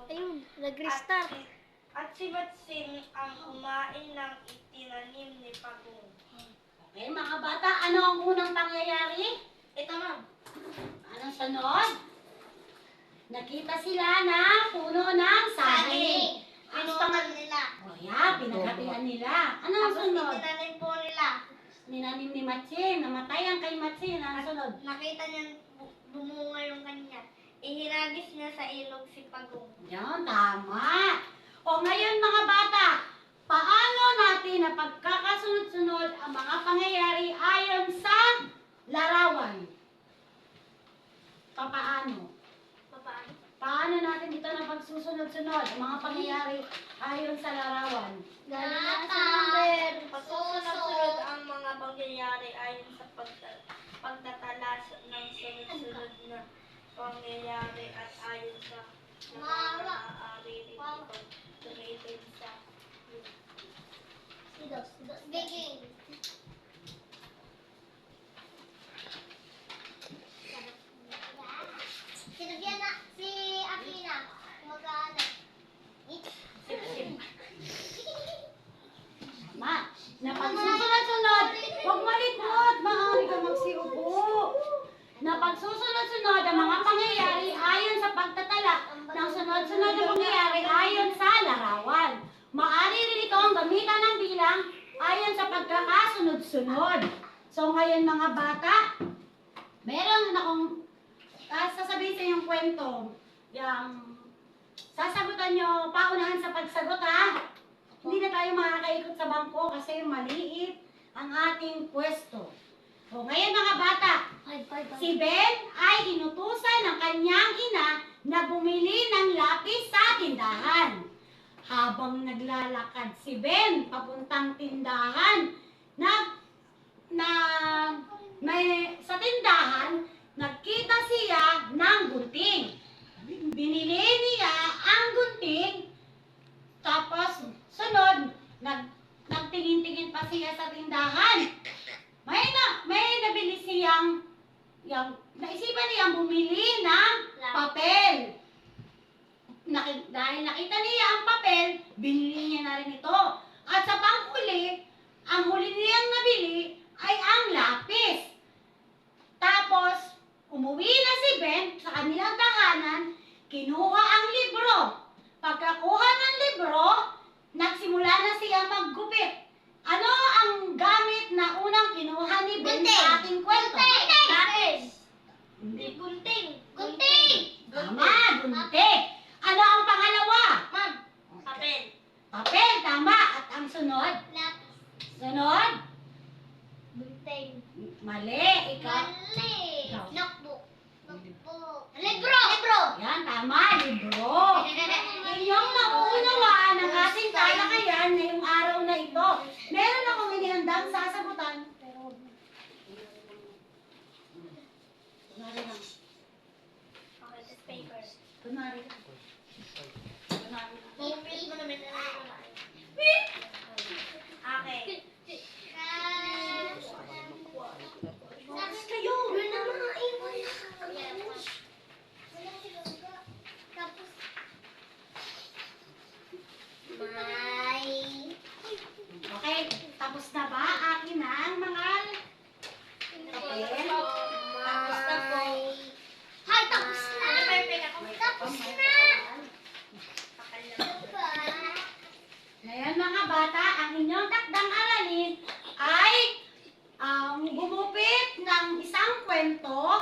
Ayun, nag-restart. At si Matsing ang kumain ng itinanim ni Pagong. Okay, mga bata, ano ang unang pangyayari? Ito, ma'am. Anong sunod? Nakita sila na puno ng saging. Pinunan nila. O yeah, pinaghatian nila. Ano ang Tapos sunod? itinanim po nila. Ninanim ni Matsin. Namatay ang kay Matsin. Ano ang sunod? Nakita niya bumunga yung kanya. Ihinagis niya sa ilog si Pagong. Yan, tama. O ngayon mga bata, paano natin na pagkakasunod-sunod ang mga pangyayari ayon sa larawan? Paano? Paano? Paano natin dito na pagsusunod-sunod ang mga pangyayari ayon sa larawan? Pagsusunod ang mga pangyayari ayon sa pagtatala ng sunod-sunod na pangyayari at ayon sa maaari rin ito tumitin sa Speaking. Si Diana, si Akina, mag-ano. Tama. Na pagsusunod-sunod, huwag malikot, maaari ka magsiupo. Na pagsusunod-sunod ang mga pangyayari ayon sa pagtatala ng sunod-sunod na pangyayari ayon sa larawan. Maaari rin ito ang gamitan ng bilang ayon sa pagkakasunod-sunod. So ngayon mga bata, meron akong sasabihin sa inyong kwento. Yung sasagutan nyo, paunahan sa pagsagot ha. Hindi na tayo makakaikot sa bangko kasi maliit ang ating pwesto. O ngayon mga bata, si Ben ay inutusan ng kanyang ina na bumili ng lapis sa tindahan. Habang naglalakad si Ben papuntang tindahan, sa tindahan, nagkita siya ng gunting. Binili niya ang gunting, tapos sunod, nagtingin-tingin pa siya sa tindahan. May nabili siyang, naisipan niyang bumili ng papel. Dahil nakita niya ang papel, binili niya na rin ito. At sa panghuli, ang huli niyang nabili ay ang lapis. Tapos, umuwi na si Ben sa kanilang tahanan, kinuha ang libro. Pagkakuha ng libro, nagsimula na siya maggupit. Ano ang gamit na unang kinuha ni Ben sa ating kwento? lapis. Hindi. Gunting. Tama, gunting. Ano ang pangalawa? Ma'am, papel. Papel, tama. At ang sunod? Lapis. Sunod? Gunting. Mali. Ikaw? Mali. Ikaw. Notebook. Libro. Yan, tama. Libro. Inyong nauunawaan ang ating talakayan ngayong araw na ito. Meron akong inihandang sasagutan. Pero, kunwari lang. Okay, this paper. Kunwari lang. Kunwari lang. Bumipit mo naman na Okay. Tapos kayo. Yun na mga email. Tapos, Okay, tapos na ba? Akin na ang mga papel. Tapos na po. Hay, tapos na. Ano pa yung pinaka? Tapos na. Ngayon mga bata, ang inyong takdang aralin ay gumupit ng isang kwento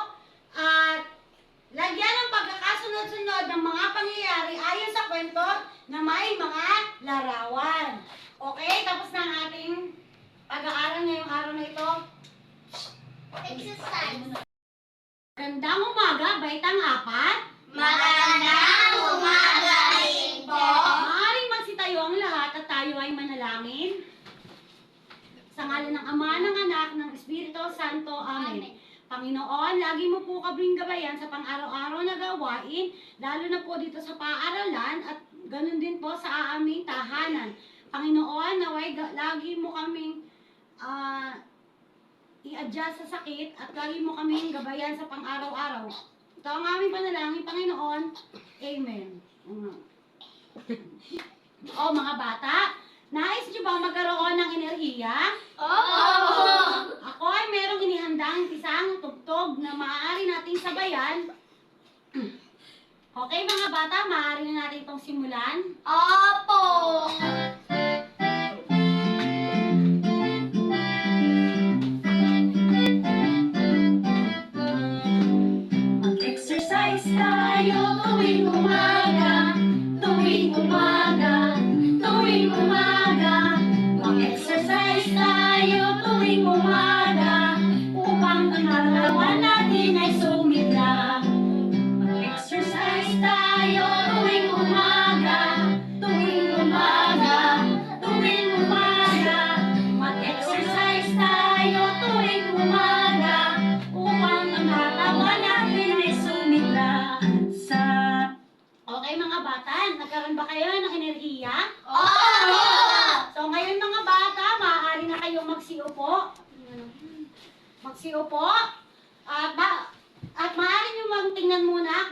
at lagyan ng pagkakasunod-sunod ng mga pangyayari ayon sa kwento na may mga larawan. Okay, tapos na ang ating pag-aaral ngayong araw na ito. Exercise. Gandang umaga, baitang apat. Magandang umaga rin po. Maaaring magsitayo ang lahat at tayo ay manalangin. Sa ngalan ng Ama, ng Anak, ng Espiritu Santo. Amen. Panginoon, lagi mo po kaming gabayan sa pang-araw-araw na gawain, lalo na po dito sa paaralan at ganun din po sa aming tahanan. Panginoon, naway lagi mo kaming i-adjust sa sakit at lagi mo kaming gabayan sa pang-araw-araw. Ito ang aming panalangin, Panginoon. Amen. O mga bata, nais niyo bang magkaroon ng enerhiya? Oo. Ako ay merong inihandang isang tugtog na maaari nating sabayan. Okay mga bata, maaari na natin itong simulan. Opo. Mag-exercise tayo tuwing umaga, tuwing umaga, tuwing umaga. Mag-exercise tayo tuwing umaga, upang ang katawan natin ay sumigla. Mag-exercise tayo tuwing umaga, tuwing umaga, tuwing umaga. Mag-exercise tayo tuwing umaga, upang ang katawan natin ay sumigla. Okay mga bata, nagkaroon ba kayo ng enerhiya? Oo. So ngayon mga bata, maaari na kayong magsiupo. Magsiupo. At maaari nyo magtingnan muna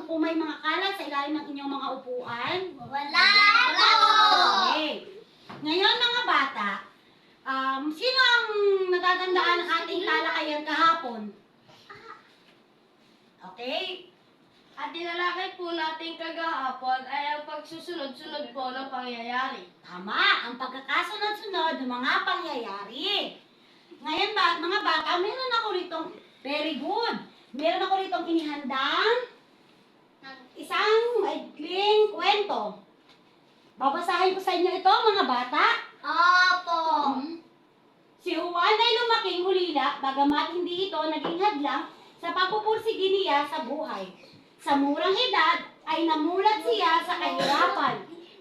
kung may mga kalat sa ilalim ng inyong mga upuan. Wala po. Okay. Ngayon mga bata, sino ang natatandaan ng ating talakayan kahapon? Okay. At dinalakay po natin kagahapon ay ang pagsusunod-sunod po ng pangyayari. Tama, ang pagkakasunod-sunod ng mga pangyayari. Ngayon ba, mga bata, meron ako ritong, very good, meron ako ritong inihandang isang maikling kwento. Babasahin ko sa inyo ito, mga bata. Opo. Si Juan ay lumaking ulila, bagamat hindi ito naging hadlang sa pagpupursige niya sa buhay. Sa murang edad ay namulat siya sa kahirapan.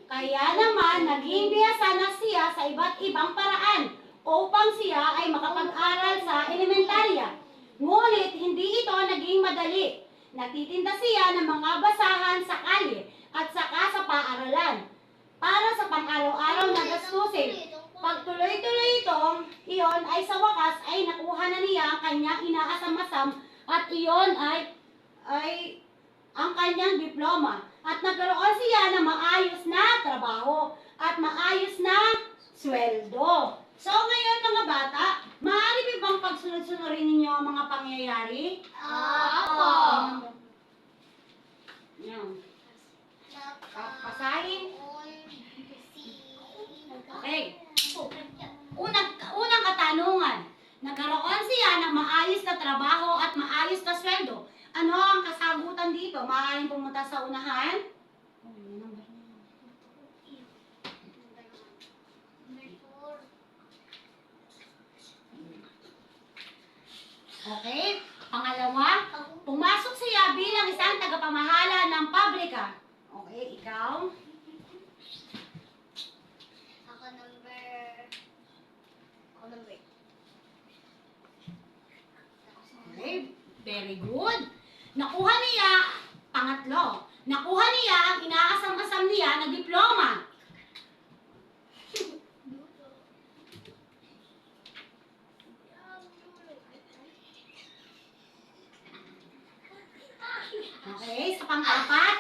Kaya naman naging bihasa na siya sa iba't ibang paraan upang siya ay makapag-aral sa elementarya. Ngunit hindi ito naging madali. Nagtitinda siya ng mga basahan sa kalye at saka sa paaralan para sa pang-araw-araw na gastusin. Pagtuloy-tuloy iyon ay sa wakas ay nakuha na niya ang kanyang inaasam-asam at iyon ay ang kanyang diploma. At nagkaroon siya ng maayos na trabaho at maayos na sweldo. So ngayon mga bata, maaari ba bang pagsunod-sunurin ninyo ang mga pangyayari? Opo. Yan. Pasahin. Okay. Unang katanungan. Nagkaroon siya ng maayos na trabaho at maayos na sweldo. Ano ang kasagutan dito? Maaaring pumunta sa unahan? Okay. Pangalawa, pumasok siya bilang isang tagapamahala ng pabrika. Okay, ikaw? Ako number. Okay, very good. Nakuha niya, pangatlo, nakuha niya ang inaasam-asam niya na diploma. Okay, sa pang-apat,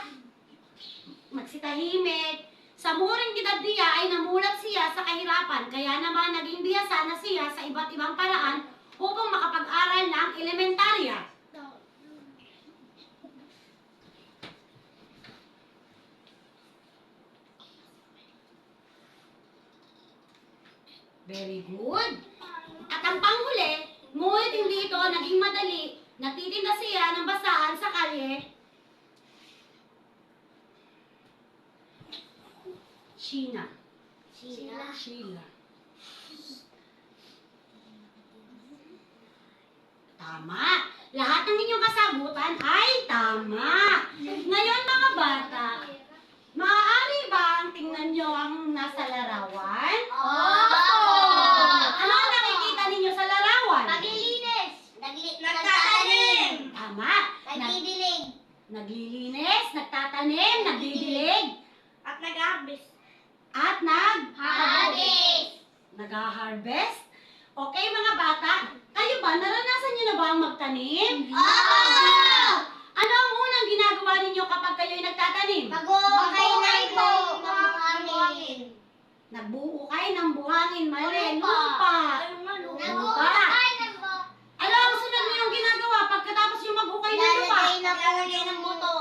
magsitahimik. Sa muring edad niya ay namulat siya sa kahirapan, kaya naman naging bihasa na siya sa iba't ibang paraan upang makapag-aral ng elementarya. Very good. At ang panghuli, ngunit hindi ito naging madali, nagtitinda siya ng basahan sa kalye. Sheila. Tama. Lahat ng inyong kasagutan ay tama. Ngayon mga bata, maaari bang tingnan nyo ang nasa larawan? Ano ang nakikita ninyo sa larawan? Paglilinis. Nagtatanim. Tama. Nagdidilig. Naglilinis, nagtatanim, nagdidilig, At nag-harvest. at Harvest. nag-harvest. Okay mga bata, kayo ba, naranasan nyo na ba ang magtanim? Oo. Ano ang unang ginagawa ninyo kapag kayo'y nagtatanim? Mag-uukay po. Nagbuukay ng buhangin, mali. Lupa. Ayun nga, no? Nag-uukay ng Ano ang sunod niyo yung ginagawa pagkatapos yung mag-ukay ng lupa? Nilalagay ng buto.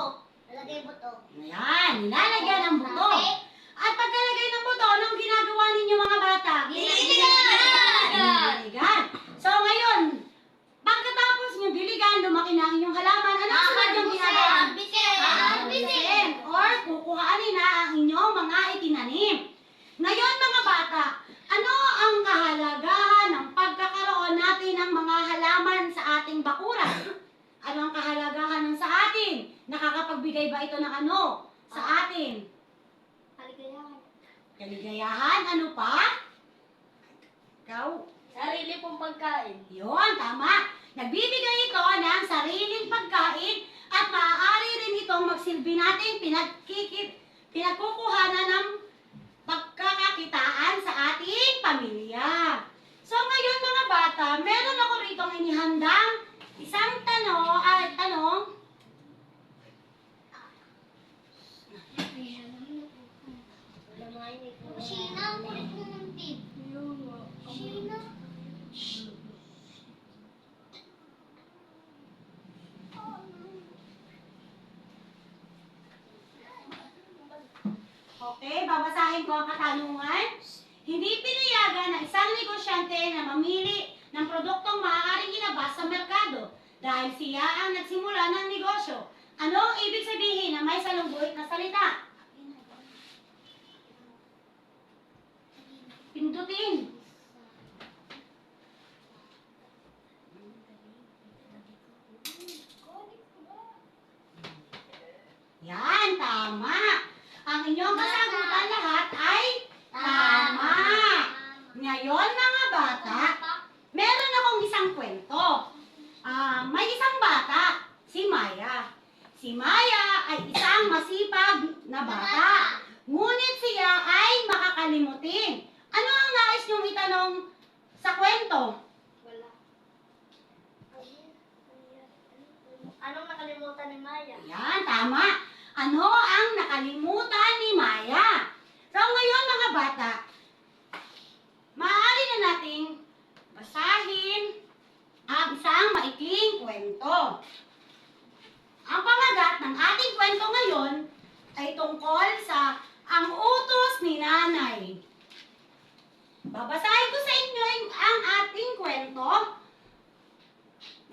Lagay buto. Ayan, nilalagyan ng buto. At pagkalagay ng buto, anong ginagawa ninyo mga bata? Diligan. So ngayon, pagkatapos nyo diligan, lumaki na ang inyong halaman, ano ang sunod yung ginagawa? Harvestin. Or kukuhanin na ang inyong mga itinanim. Ngayon mga bata, ano ang kahalagahan ng pagkakaroon natin ng mga halaman sa ating bakuran? Ano ang kahalagahan ng sa atin? Nakakapagbigay ba ito ng ano sa atin? Kaligayahan, ano pa? Ikaw? Sarili pong pagkain. Yun, tama. Nagbibigay ito ng sariling pagkain at maaari rin itong magsilbi natin pinagkukuhanan ng pagkakakitaan sa ating pamilya. So ngayon mga bata, meron ako ritong inihandang isang tanong. Sheena, ang kulit mo ng tip. Sheena. Okay, babasahin ko ang katanungan. Hindi pinayagan ng isang negosyante na mamili ng produktong maaaring ilabas sa merkado dahil siya ang nagsimula ng negosyo. Ano ang ibig sabihin na may salungguit na salita? Pindutin. Yan, tama. Ang inyong kasagutan lahat ay tama. Ngayon mga bata, meron akong isang kwento. May isang bata, si Maya. Si Maya ay isang masipag na bata. Ngunit siya ay makakalimutin. Ano ang nais niyong itanong sa kwento? Wala. Anong nakalimutan ni Maya? Yan, tama. Ano ang nakalimutan ni Maya? So ngayon mga bata, maaari na nating basahin ang isang maikling kwento. Ang pamagat ng ating kwento ngayon ay tungkol sa ang utos ni nanay. Babasahin ko sa inyo ang ating kwento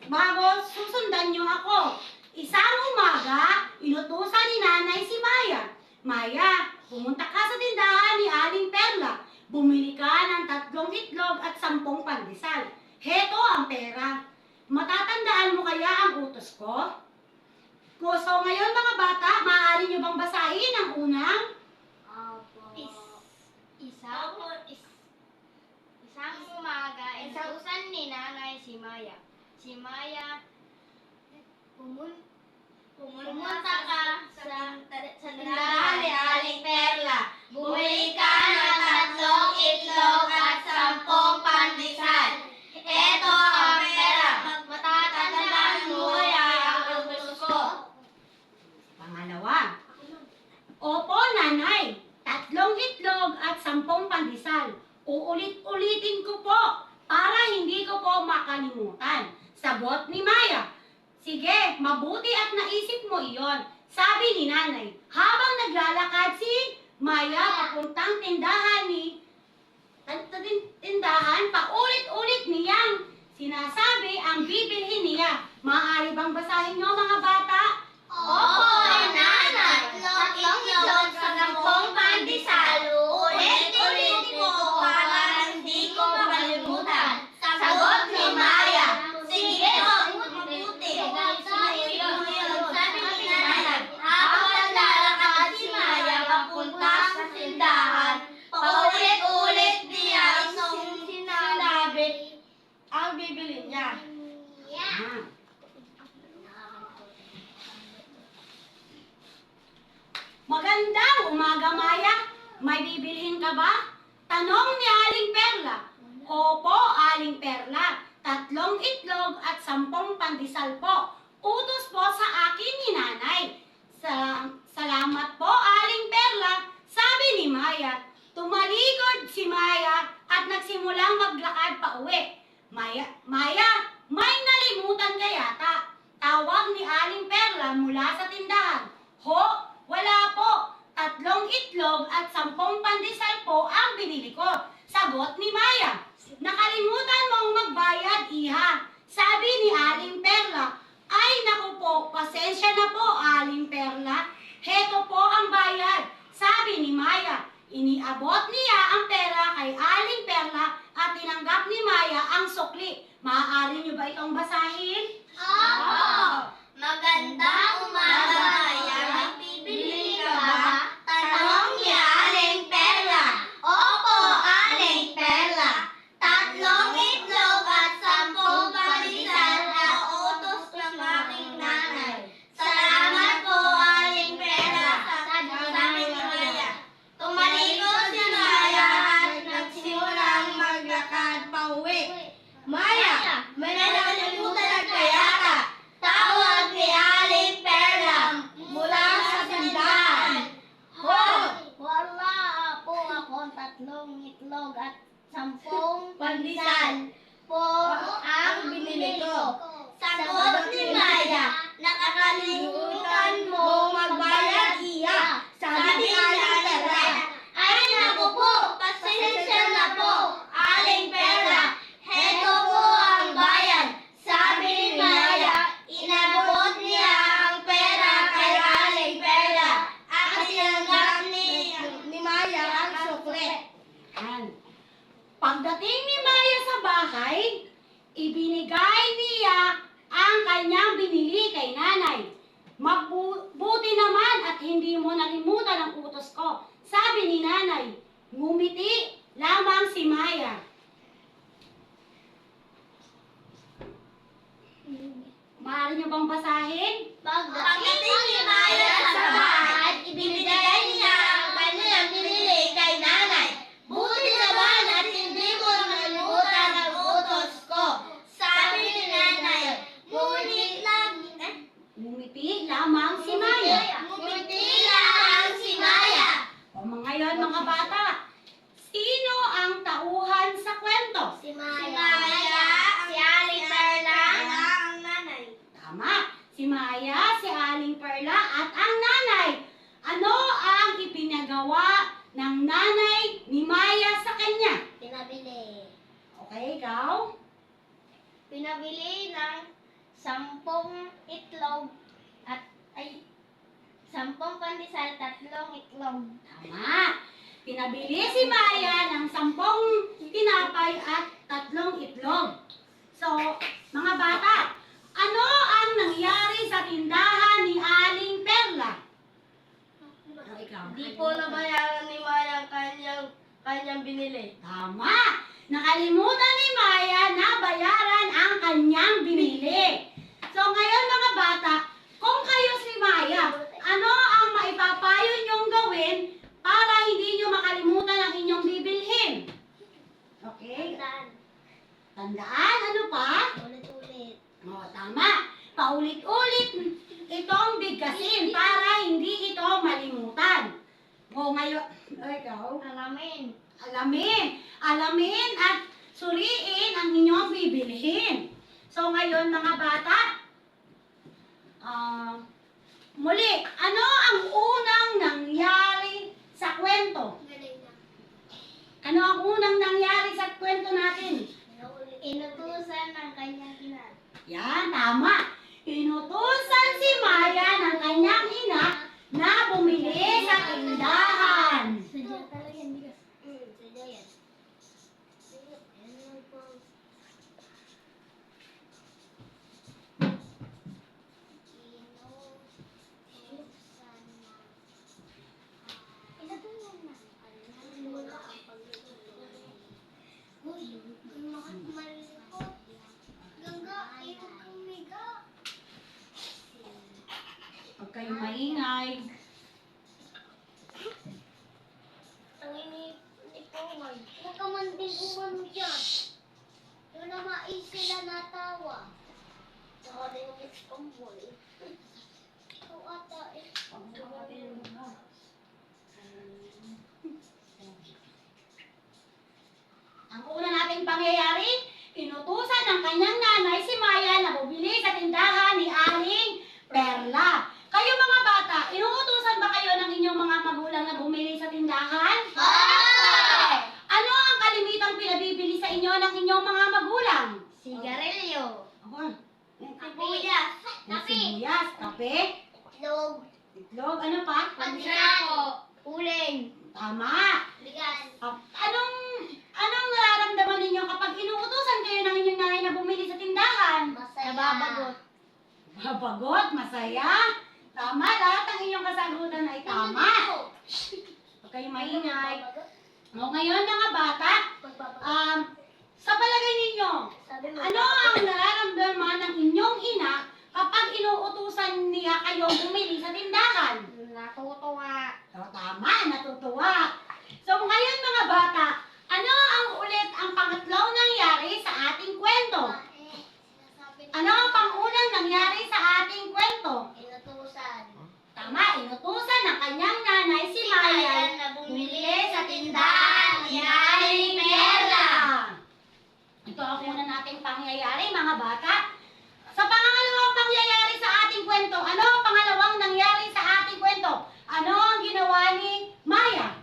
bago susundan niyo ako. Isang umaga, inutusan ni nanay si Maya. Maya, pumunta ka sa tindahan ni Aling Perla. Bumili ka ng 3 itlog at 10 pandesal. Heto ang pera. Matatandaan mo kaya ang utos ko? So ngayon mga bata, maaari niyo bang basahin ang unang? Isang umaga, inutusan ni nanay si Maya. Si Maya, pumunta ka sa tindahan ni Aling Perla. Bumili ka ng 3 itlog at 10 pandesal. Ito ang pera. Matatandaan mo kaya ang utos ko? Pangalawa. Opo, nanay. 3 itlog at 10 pandesal. Uulit-ulitin ko po para hindi ko po makalimutan. Sagot ni Maya. Sige, mabuti at naisip mo iyon. Sabi ni nanay. Habang naglalakad si Maya papuntang tindahan paulit-ulit niyang sinasabi ang bibilhin niya. Maaari bang basahin niyo mga bata? Opo, nanay. 3 itlog sa 10 pandesal. Ulit-ulit ko para hindi ko makalimutan. Sagot ni Maya. Sige po, mabuti. Sabi ni nanay, habang lalakad si Maya papunta sa tindahan, paulit-ulit niya sinabi Ang bibili niya. Ah. Magandang umaga, Maya. May bibilhin ka ba? Tanong ni Aling Perla. Opo, Aling Perla. 3 itlog at 10 pandesal po. Utos po sa akin ni nanay. Salamat po, Aling Perla. Sabi ni Maya. Tumalikod Iniabot niya ang pera kay Aling Perla at tinanggap ni Maya ang sukli. Maaari niyo ba itong basahin? Opo. Magandang umaga, Maya. Magbibili ka ba? Tanong ni Aling Perla. Opo, Aling Perla. 3 itlog at 10 pandesal na utos ng aking nanay. Salamat po, Aling Perla. Sabi ni Maya. Tumalikod si Maya at nagsimulang maglakad pauwi. Maya, may nakalimutan na kaya ka? Tawag ni Aling Perla mula sa tindahan. Hoy! Wala po akong 3 itlog at 10 pandesal po ang binili ko. Sagot ni Maya, nakakalimutan mo magbayad iya. Sabi ni Aling Perla, ay naku po, pasensya na po, Aling Perla. Heto po ang bayad. Sabi ni Maya, inabot niya ang pera kay Aling Perla at tinanggap ni Maya ang sukli. Yan. Pagdating ni Maya sa bahay, ibinigay niya ang kanyang binili kay nanay. Mabuti naman at hindi mo nalimutan ang utos ko. Sabi ni nanay, ngumiti lamang si Maya. Maaari niyo bang basahin? Pagdating ni Maya sa bahay, ibinigay niya ang kanyang binili kay nanay. Buti naman at hindi mo nalimutan ang utos ko. Sabi ni nanay, ngunit lang, Ngumiti lamang si Maya. ngumiti lamang si Maya. O mga yon, mga bata, sino ang tauhan sa kwento? Si Maya, si Aling Perla, ang nanay. Tama, si Maya, si Aling Perla at ang nanay. Ano ang ipinagawa ng nanay ni Maya sa kanya? Pinabili. Okay, ikaw? Pinabili ng 10 itlog at 10 pandesal, 3 itlog. Tama. Pinabili si Maya ng 10 tinapay at 3 itlog. So, mga bata, ano ang nangyari sa tindahan ni Aling Perla? O, ikaw? Di po nabayaran ni Maya ang kanyang binili. Tama. Nakalimutan ni Maya na bayaran ang kanyang binili. So, ngayon mga bata, kung kayo si Maya, ano ang maipapayo niyong gawin para hindi niyo makalimutan ang inyong bibilhin? Okay? Tandaan, ano pa? Ulit-ulit. O, tama. Paulit-ulit itong bigkasin para hindi ito malimutan. O, ngayon, ikaw? Alamin. Alamin at suriin ang inyong bibilhin. So, ngayon mga bata, muli, ano ang unang nangyari sa kwento? Ano ang unang nangyari sa kwento natin? Inutusan ng kanyang ina. Yan, tama. Inutusan si Maya ng kanyang ina na bumili sa tindahan. Sadya talaga yan, bigas. Sadya yan. Huwag kayong maingay. Ang inipungan. Huwag ka man din umano dyan. Doon na mais sila natawa. Saka din yung iskambol. Ikaw ata eh. Ang una nating pangyayari, inutusan ng kanyang nanay si Maya na bumili sa tindahan ni Aling Perla. Kayo mga bata, inuutusan ba kayo ng inyong mga magulang na bumili sa tindahan? Ano ang kalimitang pinabibili sa inyo ng inyong mga magulang? Sigarilyo. Ako, Sibuyas. sibuyas, kape, Itlog. itlog, ano pa? Pandesal. Uling. Tama. Anong nararamdaman ninyo kapag inuutusan kayo ng inyong nanay na bumili sa tindahan? Nababagot. Mabagot, masaya. Tama, lahat ng inyong kasagutan ay tama. Huwag kayong maingay. O ngayon mga bata, sa palagay ninyo, ano ang nararamdaman ng inyong ina kapag inuutusan niya kayo bumili sa tindahan? Natutuwa. O, tama, natutuwa. So ngayon mga bata, ano ang ulit ang pangatlong nangyari sa ating kwento? Ano ang pangunang nangyari sa ating kwento? Inutusan. Tama, inutusan ng kanyang nanay si Maya na bumili sa tindahan ni Aling Perla. Ito ang una nating pangyayari mga bata. Sa pangalawang pangyayari sa ating kwento, ano ang pangalawang nangyari sa ating kwento? Ano ang ginawa ni Maya?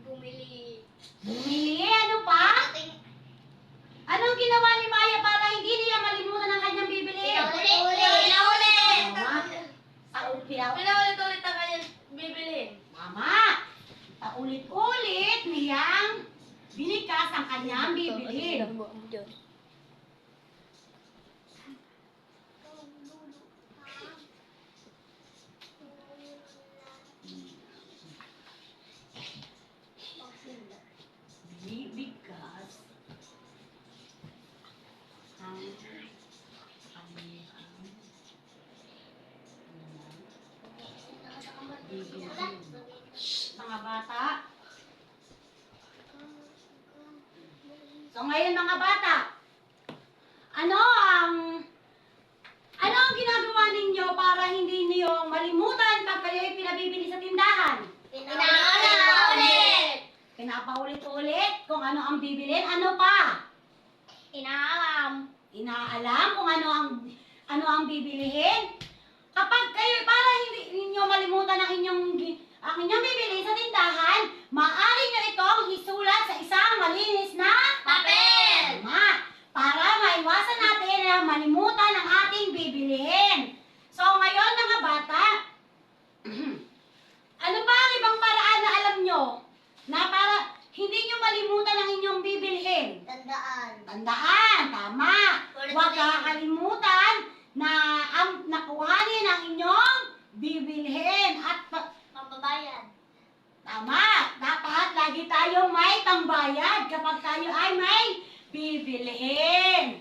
Bumili. Bumili, ano pa? Anong ginawa ni Maya para hindi niya malimutan ang kanyang bibili? Pinaulit. Pinaulit-ulit ang kanyang bibilhin. Tama. Paulit-ulit niyang binikas ang kanyang bibili. Binibigas ang mga bata. So ngayon mga bata, ano ang ginagawa ninyo para hindi niyo malimutan pag kayo'y pinabibili sa tindahan? Pinaulit. Pinapaulit-ulit kung ano ang bibilin, ano pa? Inaalam. Inaalam kung ano ang bibilihin. Kapag kayo para hindi ninyo malimutan ang inyong bibili sa tindahan, maaari nyo itong isulat sa isang malinis na Papel. tama, para maiwasan natin na malimutan ang ating bibilihin. So ngayon mga bata, ano ba ang ibang paraan na alam nyo na para hindi nyo malimutan ang inyong bibilihin? Tandaan. Tandaan, tama. Huwag kakalimutan na nakuhanin ang inyong bibilhin at Pambabayan. tama, dapat lagi tayong may pangbayad kapag tayo ay may bibilhin.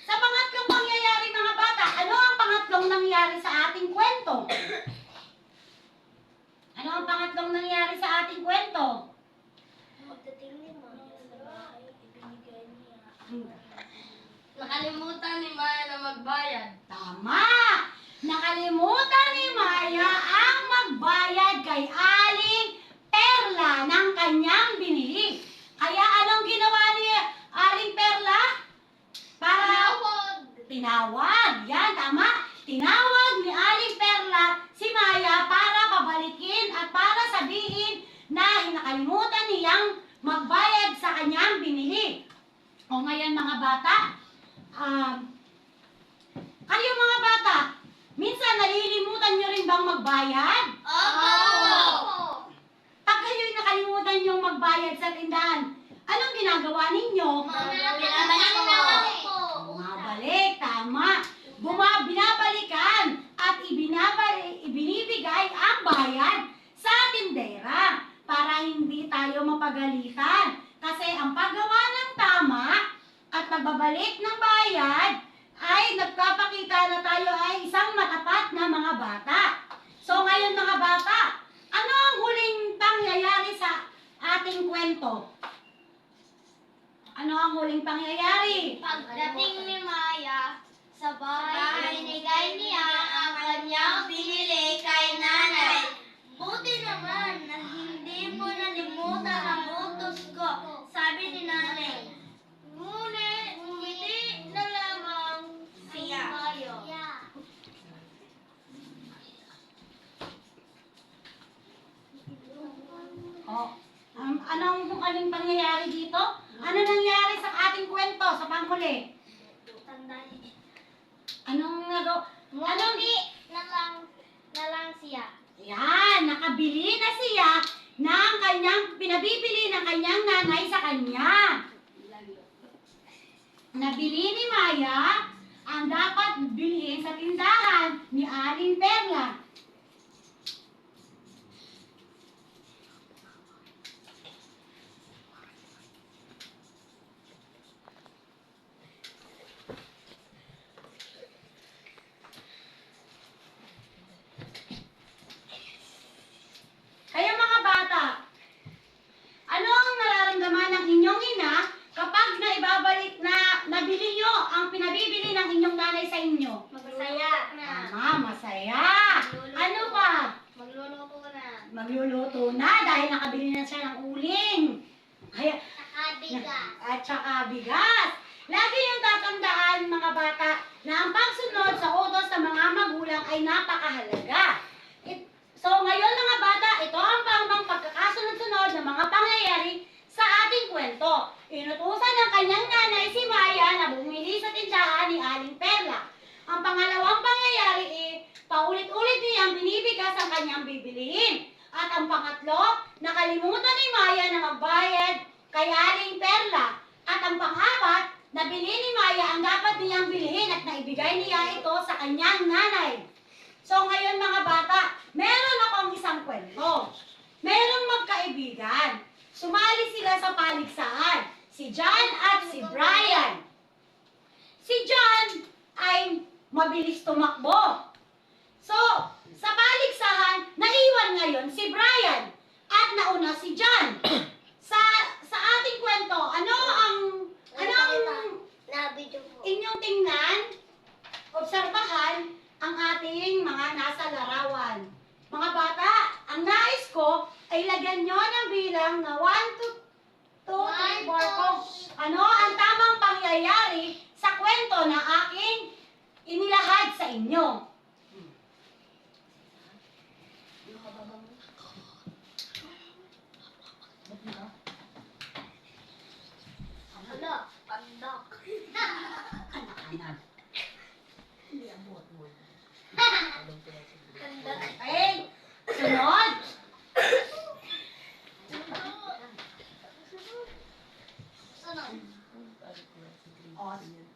Sa pangatlong pangyayari mga bata, ano ang pangatlong nangyari sa ating kwento? Ano ang pangatlong nangyari sa ating kwento? Pagdating ni Maya sa bahay, ibinigay niya. Nakalimutan ni Maya na magbayad. Tama! Nakalimutan ni Maya ang magbayad kay Aling Perla ng kanyang binili. Kaya anong ginawa ni Aling Perla? Tinawag. Yan, tama. Tinawag ni Aling Perla si Maya para pabalikin at para sabihin na nakalimutan niyang magbayad sa kanyang binili. O ngayon mga bata, kayo mga bata, minsan nalilimutan nyo rin bang magbayad? Opo. Pag kayo'y nakalimutan yung magbayad sa tindahan, anong ginagawa ninyo? Binabalik po. Bumabalik, tama. Binabalikan at ibinibigay ang bayad sa tindera para hindi tayo mapagalitan. Kasi ang paggawa ng tama at pagbabalik ng bayad ay nagpapakita na tayo ay isang matapat na mga bata. So ngayon mga bata, ano ang huling pangyayari sa ating kwento? Ano ang huling pangyayari? Pagdating ni Maya sa bahay, binigay niya ang kanyang binili kay nanay. Buti naman na hindi mo nalimutan ang utos ko, sabi ni nanay. Ngunit, ngumiti na lamang siya. Anong pangyayari dito? Ano nangyari sa ating kwento sa panghuli? Anong nagawa? Na lang siya. Yan, nakabili na siya ng kanyang pinabibili ng kanyang nanay sa kanya. Nabili ni Maya ang dapat bilhin sa tindahan ni Aling Perla. Kaya mga bata, ano ang nararamdaman ng inyong ina kapag naibabalik na nabili nyo ang pinabibili ng inyong nanay sa inyo? Masaya. Tama, masaya. Ano pa? Magluluto na. Magluluto na dahil nakabili na siya ng uling. Kaya, Nakabiga. at saka bigas. Lagi yung tatandaan mga bata na ang pagsunod sa utos ng mga magulang ay napakahalaga. So ngayon mga bata, ito ang pangmang pagkakasunod-sunod ng mga pangyayari sa ating kwento. Inutusan ng kanyang nanay si Maya na bumili sa tindahan ni Aling Perla. Ang pangalawang pangyayari ay paulit-ulit niyang binibigas ang kanyang bibilihin. At ang pangatlo, nakalimutan ni Maya na magbayad kay Aling Perla. At ang pang-apat, nabili ni Maya ang dapat niyang bilhin at naibigay niya ito sa kanyang nanay. So ngayon mga bata, meron akong isang kwento. Merong magkaibigan. Sumali sila sa paligsahan. Si John at si Brian. Si John ay mabilis tumakbo. So, sa paligsahan, naiwan ngayon si Brian at nauna si John. Sa ating kwento, ano ang Nabidyo po. inyong tingnan, obserbahan ang ating mga nasa larawan. Mga bata, ang nais ko ay lagyan nyo ng bilang na 1, 2, 3, 4 kung ano ang tamang pangyayari sa kwento na aking inilahad sa inyo. Ano? Pandok. Ay, sunod. Sunod. O,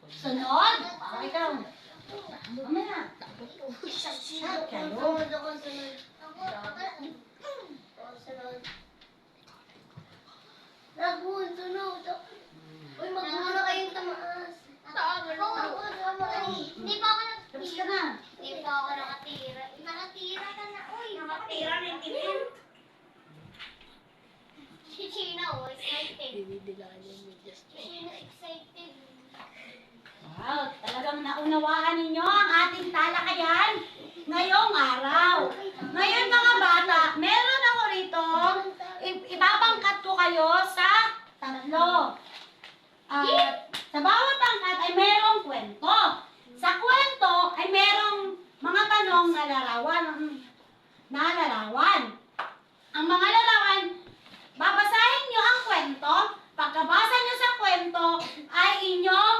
sunod. O, ikaw. Mamaya. Shout kayo. Sunod ako, sunod. Sunod. Lagun, sunod. Uy, magmuna kayong tamaas. Hindi pa ako Tapos ka nakatira. na. Hindi pa ako nakatira. Nakatira ka na, uy. Nakatira ng tilim. Si China, oh, excited. Si China, excited. Wow, talagang naunawaan ninyo ang ating talakayan ngayong araw. Ngayon mga bata, meron ako rito, ibabangkat ko kayo sa tatlo. Sa bawat pangkat ay merong kwento. Sa kwento ay merong mga tanong na larawan. Ang mga larawan, babasahin nyo ang kwento. Pagkabasa nyo sa kwento ay inyong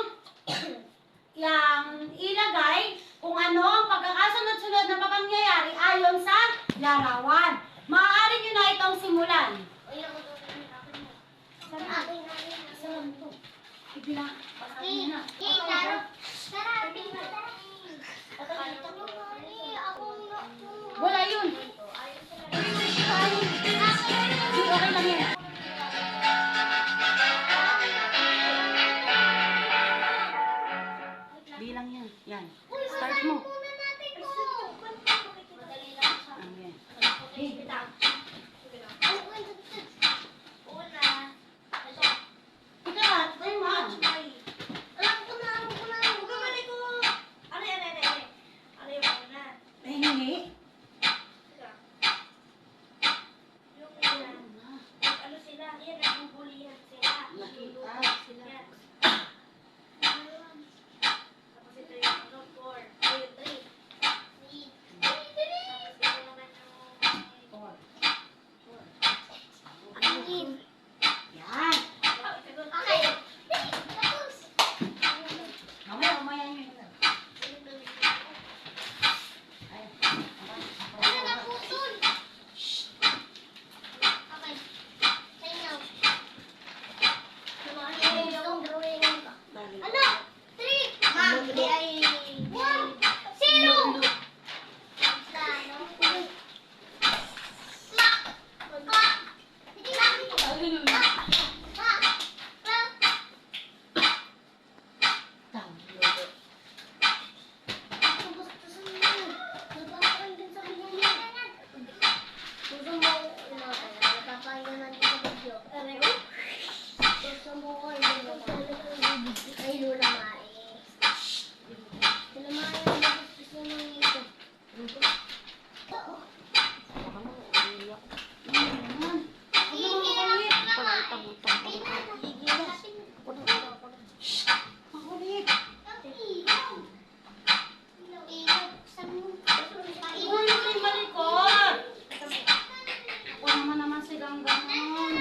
ilagay kung ano ang pagkakasunod-sunod na pangyayari ayon sa larawan. Maaari nyo na itong simulan. Uy, ako tutuloy akin mo. Saan na? Saan to? Ibilang. Basahin nyo na. Taro. Tara, tingnan tayo. Wala yun. Okay lang yan. Bilang yan. Yan. Start mo. Ayan. Hey, bitaw. Ikaw, tayo mo. lang ganun.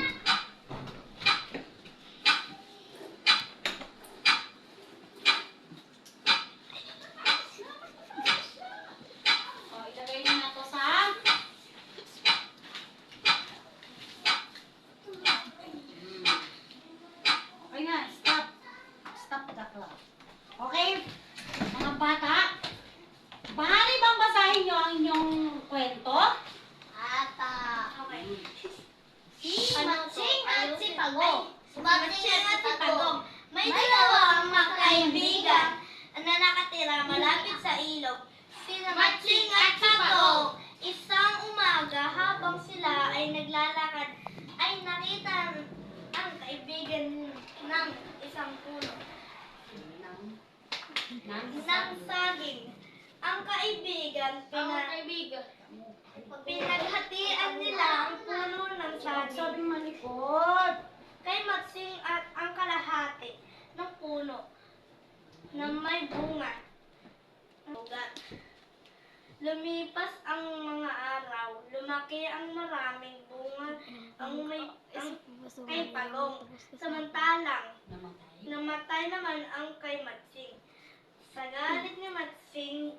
O, ilagay nyo na to sa... Okay na, stop. Stop the clock. Okay? Mga bata, maaari bang basahin nyo ang inyong kwento? Okay. Si Matsing at si Pagong. Matsing at si Pagong. May dalawang magkaibigan na nakatira malapit sa ilog. Sina Matsing at si Pagong. Isang umaga habang sila ay naglalakad ay nakita ang kaibigan ng isang puno ng saging. Ang kaibigan, pinaghatian nila ang puno ng saging. Sabing malikot. Kay Matsing at ang kalahati ng puno na may bunga. Lumipas ang mga araw, lumaki ang maraming bunga kay Pagong. Samantalang, namatay naman ang kay Matsing. Sa galit ni Matsing,